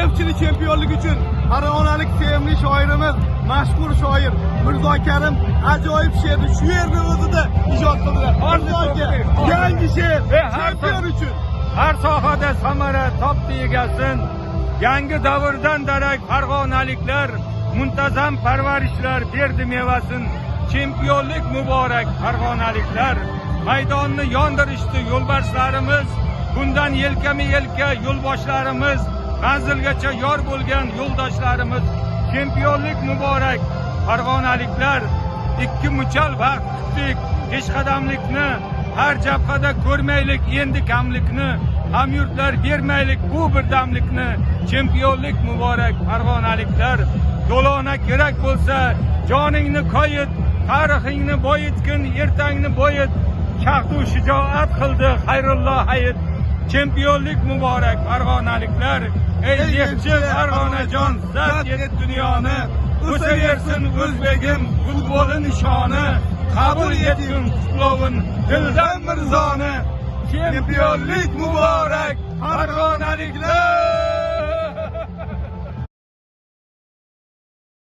Nefçili chempionlik uchun farg'onalik sevimli shoirimiz, mashhur shoir Mirzo Karim ajoyib she'rni shu yerning o'zida ijod qildilar. Hozirgi yangi she'r chempion uchun har sohada samara topdi egasin. Yangi davrdan darak farg'onaliklar muntazam parvarishlar berdi mevasin. Chempionlik muborak farg'onaliklar. Maydonni yondirishdi yo'lbarslarimiz. Bundan yelkama-yelka yo'lboshlarimiz, manzilgacha yor bo'lgan yo'ldoshlarimiz. Chempionlik muborak farg'onaliklar. Ikki muchal vaqt kutdik peshqadamlikni. Har jabhada ko'rmaylik endi kamlikni. Hamyurtlar bermaylik bu birdamlikni. Chempionlik muborak farg'onaliklar. Do'lona kerak bo'lsa joningni qo'yit, tarixingni boyitgin, ertangni bo'yit. Shahdu shijoat qildi Xayrullo Hayit. Chempionlik muborak farg'onaliklar. Ey yekchi Farg'onajon, zat et dunyoni. O'saversin o'zbegim futboli nishoni. Qabul etgin qutlovin dildan Mirzoni. Chempionlik muborak farg'onaliklar.